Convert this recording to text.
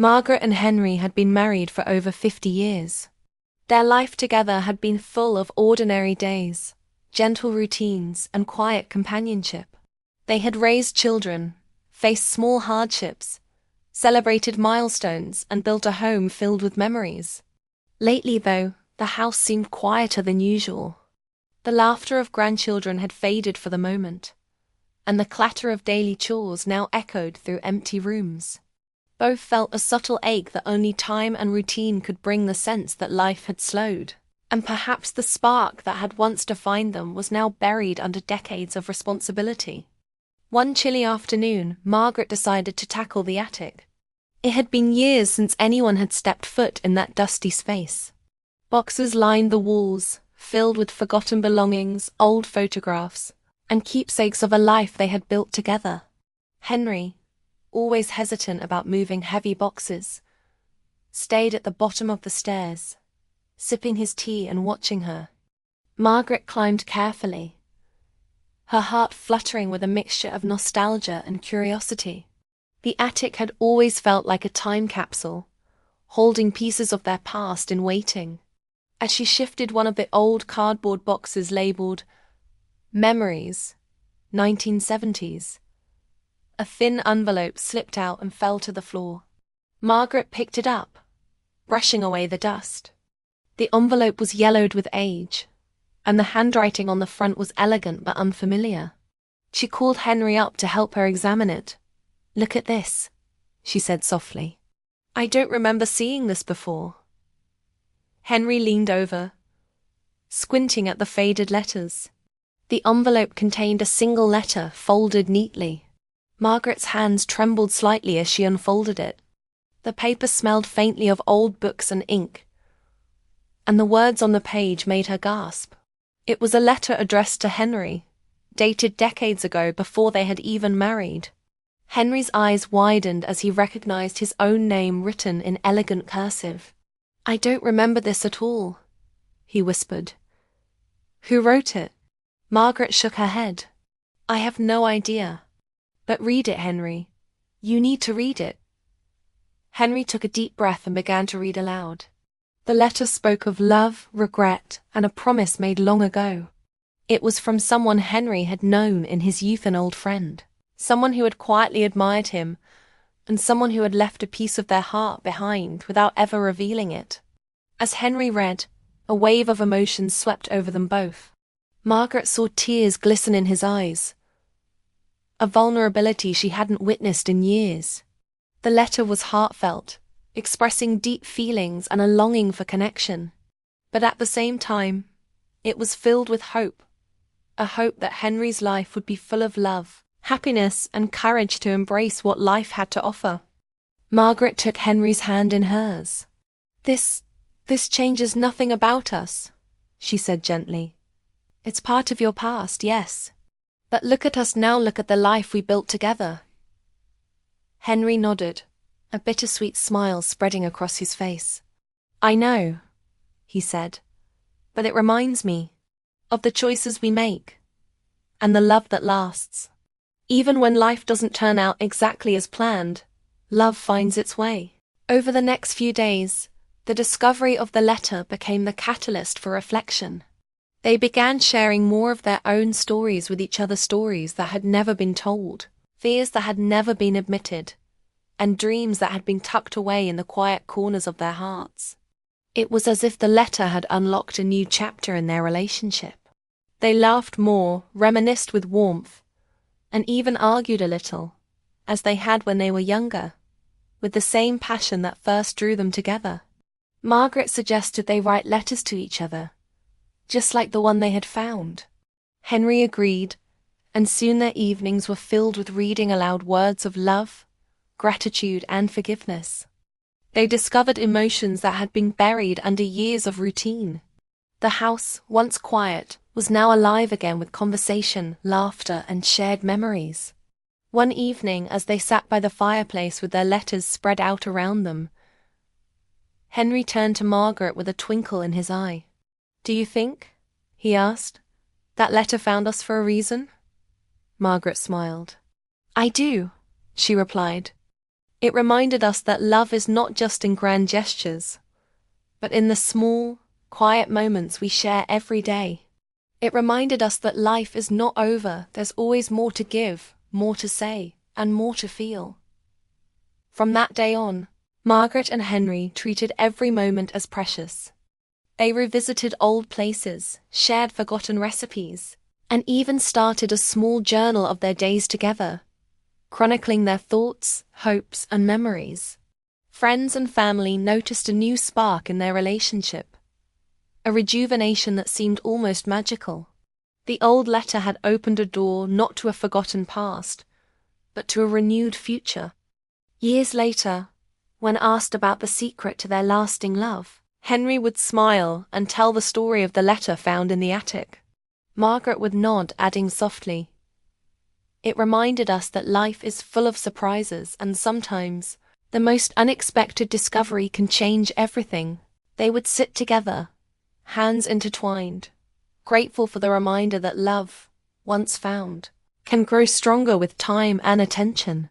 Margaret and Henry had been married for over 50 years. Their life together had been full of ordinary days, gentle routines, and quiet companionship. They had raised children, faced small hardships, celebrated milestones, and built a home filled with memories. Lately, though, the house seemed quieter than usual. The laughter of grandchildren had faded for the moment, and the clatter of daily chores now echoed through empty rooms. Both felt a subtle ache that only time and routine could bring, the sense that life had slowed, and perhaps the spark that had once defined them was now buried under decades of responsibility. One chilly afternoon, Margaret decided to tackle the attic. It had been years since anyone had stepped foot in that dusty space. Boxes lined the walls, filled with forgotten belongings, old photographs, and keepsakes of a life they had built together. Henry, always hesitant about moving heavy boxes, stayed at the bottom of the stairs, sipping his tea and watching her. Margaret climbed carefully, her heart fluttering with a mixture of nostalgia and curiosity. The attic had always felt like a time capsule, holding pieces of their past in waiting. As she shifted one of the old cardboard boxes labeled Memories, 1970s, a thin envelope slipped out and fell to the floor. Margaret picked it up, brushing away the dust. The envelope was yellowed with age, and the handwriting on the front was elegant but unfamiliar. She called Henry up to help her examine it. "Look at this," she said softly. "I don't remember seeing this before." Henry leaned over, squinting at the faded letters. The envelope contained a single letter folded neatly. Margaret's hands trembled slightly as she unfolded it. The paper smelled faintly of old books and ink, and the words on the page made her gasp. It was a letter addressed to Henry, dated decades ago before they had even married. Henry's eyes widened as he recognized his own name written in elegant cursive. "I don't remember this at all," he whispered. "Who wrote it?" Margaret shook her head. "I have no idea. But read it, Henry. You need to read it." Henry took a deep breath and began to read aloud. The letter spoke of love, regret, and a promise made long ago. It was from someone Henry had known in his youth, an old friend, someone who had quietly admired him, and someone who had left a piece of their heart behind without ever revealing it. As Henry read, a wave of emotion swept over them both. Margaret saw tears glisten in his eyes, a vulnerability she hadn't witnessed in years. The letter was heartfelt, expressing deep feelings and a longing for connection. But at the same time, it was filled with hope, a hope that Henry's life would be full of love, happiness, and courage to embrace what life had to offer. Margaret took Henry's hand in hers. This changes nothing about us," she said gently. "It's part of your past, yes. But look at us now, look at the life we built together." Henry nodded, a bittersweet smile spreading across his face. "I know," he said, "but it reminds me of the choices we make, and the love that lasts. Even when life doesn't turn out exactly as planned, love finds its way." Over the next few days, the discovery of the letter became the catalyst for reflection. They began sharing more of their own stories with each other, stories that had never been told, fears that had never been admitted, and dreams that had been tucked away in the quiet corners of their hearts. It was as if the letter had unlocked a new chapter in their relationship. They laughed more, reminisced with warmth, and even argued a little, as they had when they were younger, with the same passion that first drew them together. Margaret suggested they write letters to each other, just like the one they had found. Henry agreed, and soon their evenings were filled with reading aloud words of love, gratitude, and forgiveness. They discovered emotions that had been buried under years of routine. The house, once quiet, was now alive again with conversation, laughter, and shared memories. One evening, as they sat by the fireplace with their letters spread out around them, Henry turned to Margaret with a twinkle in his eye. "Do you think," he asked, "that letter found us for a reason?" Margaret smiled. "I do," she replied. It reminded us that love is not just in grand gestures, but in the small, quiet moments we share every day. It reminded us that life is not over, there's always more to give, more to say, and more to feel. From that day on, Margaret and Henry treated every moment as precious. They revisited old places, shared forgotten recipes, and even started a small journal of their days together, chronicling their thoughts, hopes, and memories. Friends and family noticed a new spark in their relationship, a rejuvenation that seemed almost magical. The old letter had opened a door not to a forgotten past, but to a renewed future. Years later, when asked about the secret to their lasting love, Henry would smile and tell the story of the letter found in the attic. Margaret would nod, adding softly, "It reminded us that life is full of surprises, and sometimes the most unexpected discovery can change everything." They would sit together, hands intertwined, grateful for the reminder that love, once found, can grow stronger with time and attention.